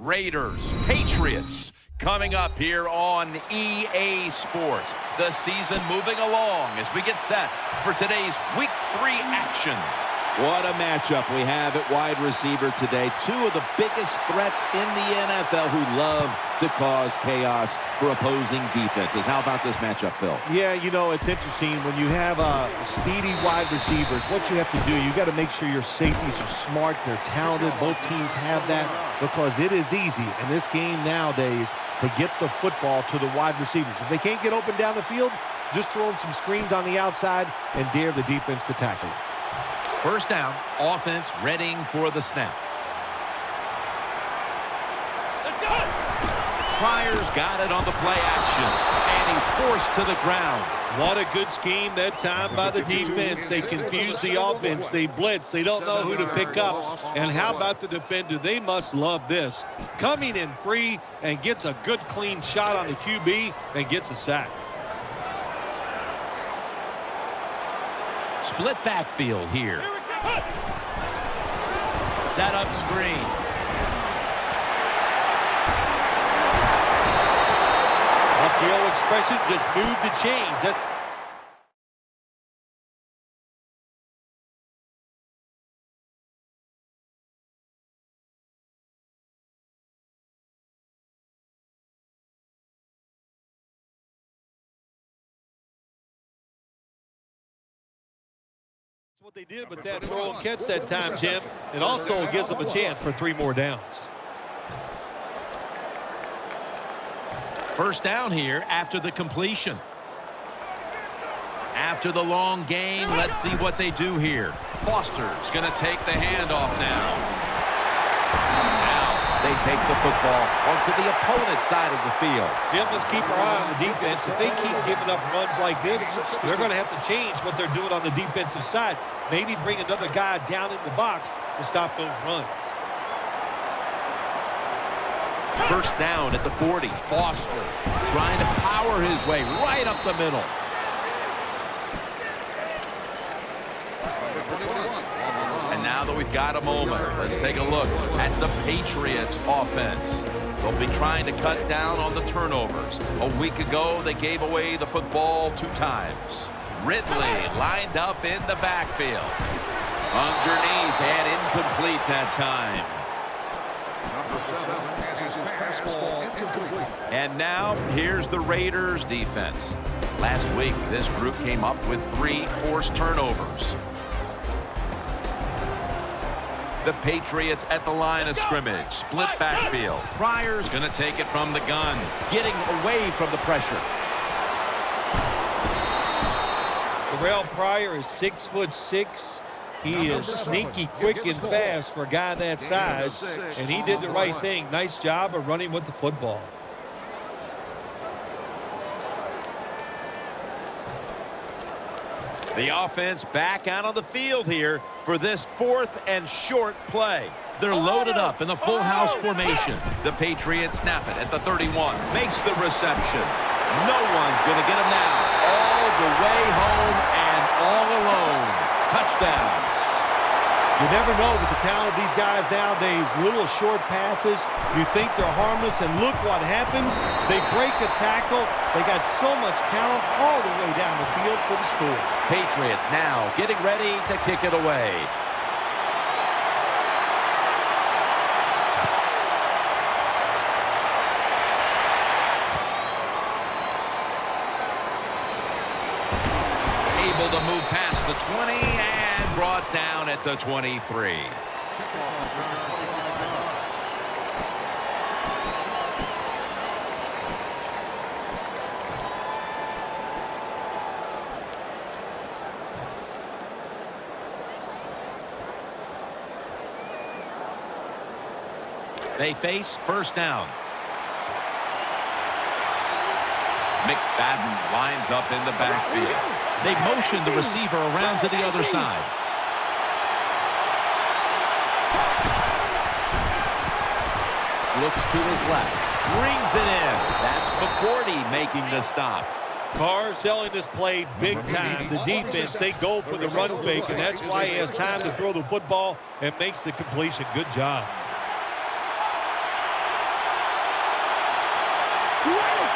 Raiders, Patriots, coming up here on EA Sports. The season moving along as we get set for today's Week 3 action. What a matchup we have at wide receiver today. Two of the biggest threats in the NFL who love to cause chaos for opposing defenses. How about this matchup, Phil? Yeah, you know, it's interesting. When you have speedy wide receivers, what you have to do, you got to make sure your safeties are smart, they're talented. Both teams have that because it is easy in this game nowadays to get the football to the wide receivers. If they can't get open down the field, just throw them some screens on the outside and dare the defense to tackle it. First down, offense readying for the snap. Pryor's got it on the play action, and he's forced to the ground. What a good scheme that time by the defense. They confuse the offense. They blitz. They don't know who to pick up. And how about the defender? They must love this. Coming in free and gets a good clean shot on the QB and gets a sack. Split backfield here. Set up screen. What's the old expression? Just move the chains. That's what they did with that throw and catch that time, Jim. It also gives them a chance for 3 more downs. First down here after the completion. After the long gain, let's see what they do here. Foster's going to take the handoff now. They take the football onto the opponent's side of the field. Jim, let's keep our eye on the defense. If they keep giving up runs like this, they're going to have to change what they're doing on the defensive side. Maybe bring another guy down in the box to stop those runs. First down at the 40. Foster trying to power his way right up the middle. And now that we've got a moment, let's take a look at the Patriots offense. They'll be trying to cut down on the turnovers. A week ago, they gave away the football 2 times. Ridley lined up in the backfield. Underneath and incomplete that time. And now, here's the Raiders defense. Last week, this group came up with 3 forced turnovers. The Patriots at the line of scrimmage. Split backfield. Pryor's going to take it from the gun, getting away from the pressure. Terrell Pryor is 6'6". He is sneaky, quick, and fast for a guy that size, and he did the right thing. Nice job of running with the football. The offense back out on the field here for this 4th and short play. They're loaded up in the full house formation. The Patriots snap it at the 31. Makes the reception. No one's going to get him now. All the way home and all alone. Touchdown. You never know with the talent of these guys nowadays. Little short passes. You think they're harmless, and look what happens. They break a tackle. They got so much talent all the way down the field for the score. Patriots now getting ready to kick it away. Able to move past the 20 and brought down at the 23. They face first down. McFadden lines up in the backfield. They motion the receiver around to the other side. Looks to his left. Brings it in. That's McCourty making the stop. Carr selling this play big time. The defense, they go for the run fake, and that's why he has time to throw the football and makes the completion. Good job.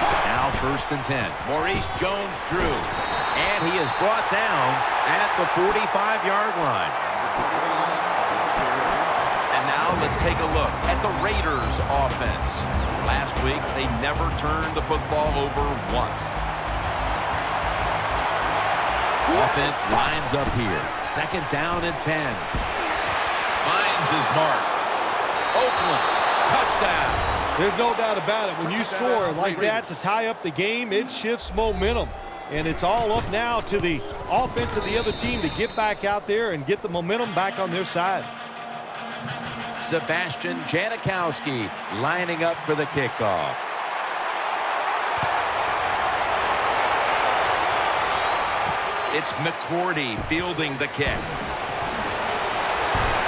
Now 1st and 10. Maurice Jones-Drew. And he is brought down at the 45-yard line. And now let's take a look at the Raiders offense. Last week, they never turned the football over once. Offense lines up here. 2nd down and 10. Finds his mark. Oakland, touchdown. There's no doubt about it. When you score like that to tie up the game, it shifts momentum. And it's all up now to the offense of the other team to get back out there and get the momentum back on their side. Sebastian Janikowski lining up for the kickoff. It's McCourty fielding the kick.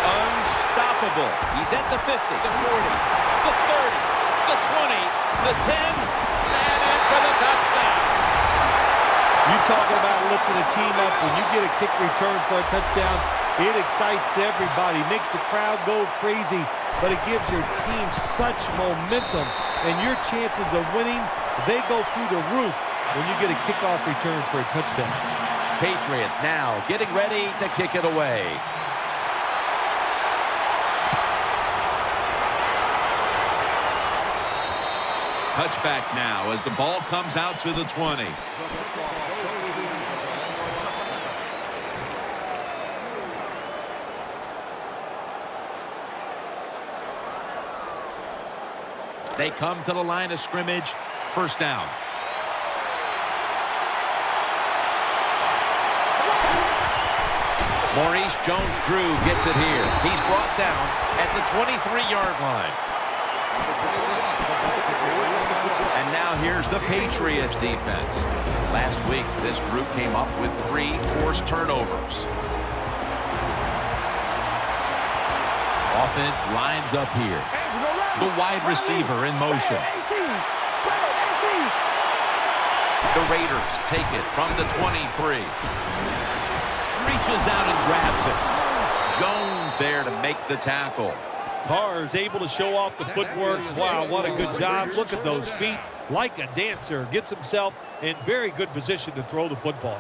Unstoppable. He's at the 50, the 40, the 30, the 20, the 10, and in for the touchdown. You talking about lifting a team up. When you get a kick return for a touchdown, it excites everybody, makes the crowd go crazy, but it gives your team such momentum, and your chances of winning, they go through the roof when you get a kickoff return for a touchdown. Patriots now getting ready to kick it away. Touchback now as the ball comes out to the 20. They come to the line of scrimmage. 1st down. Maurice Jones-Drew gets it here. He's brought down at the 23-yard line. And now here's the Patriots defense. Last week, this group came up with 3 forced turnovers. Offense lines up here. The wide receiver in motion. The Raiders take it from the 23. Reaches out and grabs it. Jones there to make the tackle. Carr's able to show off the footwork. Wow, what a good job. Look at those feet. Like a dancer. Gets himself in very good position to throw the football.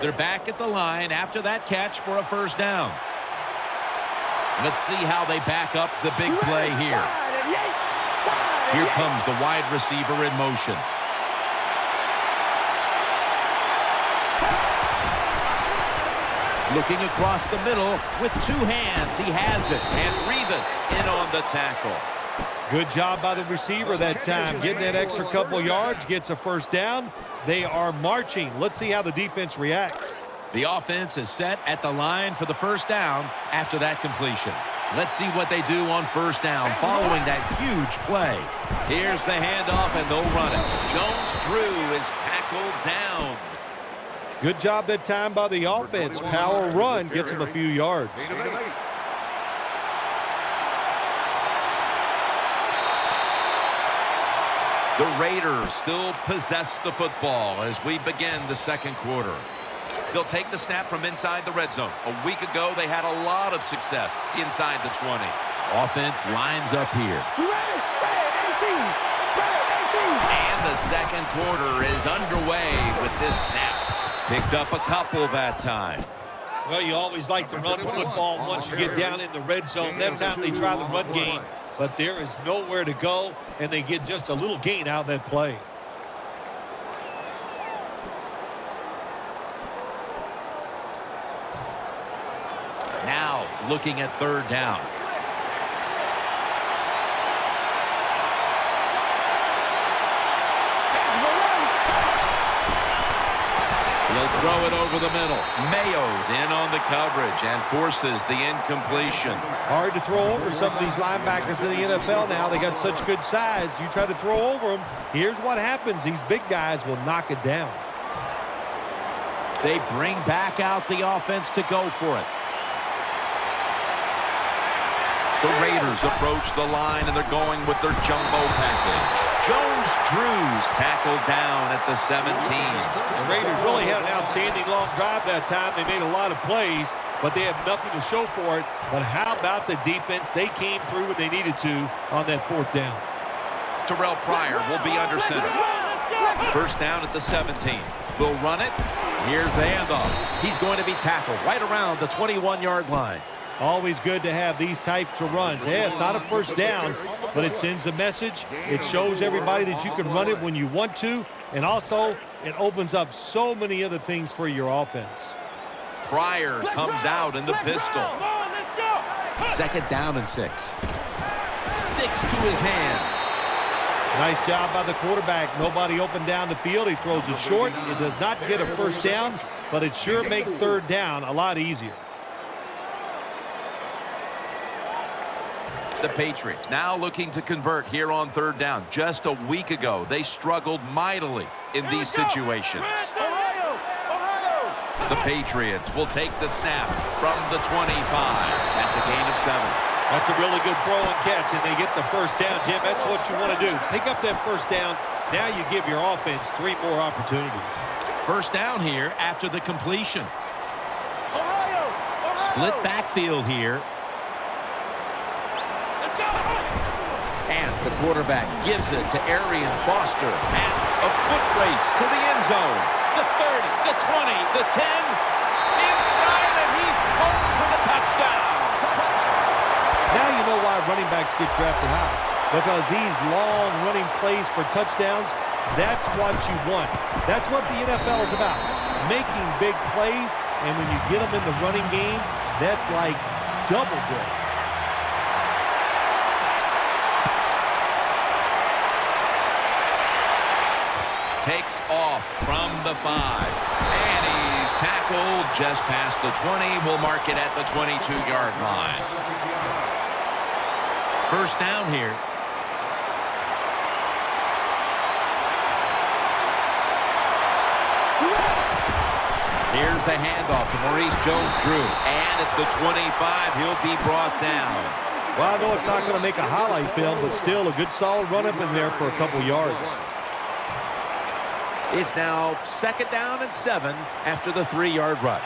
They're back at the line after that catch for a 1st down. Let's see how they back up the big play here. Here comes the wide receiver in motion. Looking across the middle with 2 hands. He has it. And Revis in on the tackle. Good job by the receiver that time. Getting that extra couple yards, gets a 1st down. They are marching. Let's see how the defense reacts. The offense is set at the line for the 1st down after that completion. Let's see what they do on 1st down following that huge play. Here's the handoff, and they'll run it. Jones-Drew is tackled down. Good job that time by the offense. Power run gets him a few yards. The Raiders still possess the football as we begin the 2nd quarter. They'll take the snap from inside the red zone. A week ago, they had a lot of success inside the 20. Offense lines up here. And the 2nd quarter is underway with this snap. Picked up a couple that time. Well, you always like to run the football once you get down in the red zone. That time they try the run game, but there is nowhere to go, and they get just a little gain out of that play. Now looking at 3rd down. He'll throw it over the middle. Mayo's in on the coverage and forces the incompletion. Hard to throw over some of these linebackers in the NFL now. They got such good size. You try to throw over them, here's what happens. These big guys will knock it down. They bring back out the offense to go for it. The Raiders approach the line, and they're going with their jumbo package. Jones-Drew's tackled down at the 17. The Raiders really had an outstanding long drive that time. They made a lot of plays, but they have nothing to show for it. But how about the defense? They came through when they needed to on that 4th down. Terrell Pryor will be under center. First down at the 17. They'll run it. Here's the handoff. He's going to be tackled right around the 21-yard line. Always good to have these types of runs. Yeah, it's not a first down, but it sends a message. It shows everybody that you can run it when you want to, and also it opens up so many other things for your offense. Pryor comes out in the pistol. Second down and 6. Sticks to his hands. Nice job by the quarterback. Nobody open down the field. He throws it short. It does not get a first down, but it sure makes third down a lot easier. The Patriots now looking to convert here on third down. Just a week ago, they struggled mightily in these situations. The Patriots will take the snap from the 25. That's a gain of 7. That's a really good throw and catch, and they get the first down, Jim. That's what you want to do. Pick up that first down. Now you give your offense 3 more opportunities. First down here after the completion. Split backfield here. And the quarterback gives it to Arian Foster. And a foot race to the end zone. The 30, the 20, the 10. Inside, and he's home for the touchdown. Now you know why running backs get drafted high. Because these long running plays for touchdowns, that's what you want. That's what the NFL is about. Making big plays, and when you get them in the running game, that's like double good. Takes off from the 5. And he's tackled just past the 20. We'll mark it at the 22-yard line. First down here. Here's the handoff to Maurice Jones-Drew. And at the 25, he'll be brought down. Well, I know it's not going to make a highlight film, but still a good solid run up in there for a couple yards. It's now second down and 7 after the 3-yard rush.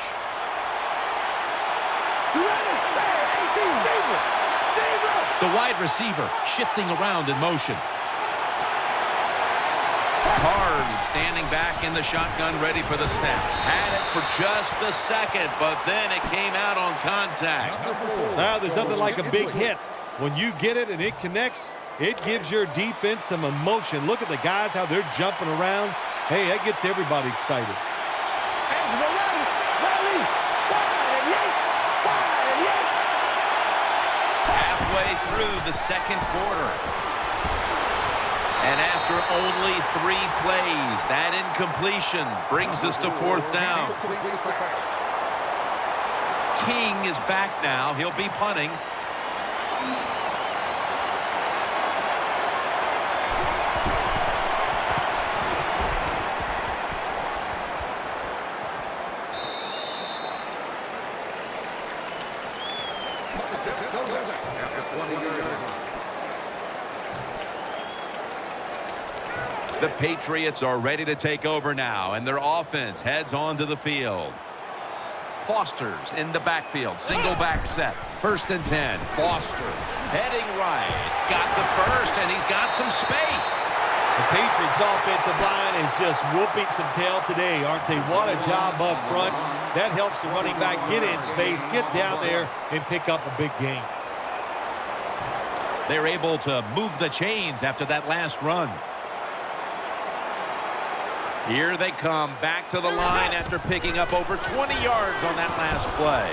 The wide receiver shifting around in motion. Carr standing back in the shotgun, ready for the snap. Had it for just a second, but then it came out on contact. Now, there's nothing like a big hit. When you get it and it connects, it gives your defense some emotion. Look at the guys, how they're jumping around. Hey, that gets everybody excited. Halfway through the second quarter. And after only 3 plays, that incompletion brings us to fourth down. King is back now. He'll be punting. The Patriots are ready to take over now, and their offense heads onto the field. Foster's in the backfield. Single back set. First and 10. Foster heading right. Got the first, and he's got some space. The Patriots offensive line is just whooping some tail today, aren't they? What a job up front. That helps the running back get in space, get down there, and pick up a big gain. They're able to move the chains after that last run. Here they come back to the line after picking up over 20 yards on that last play.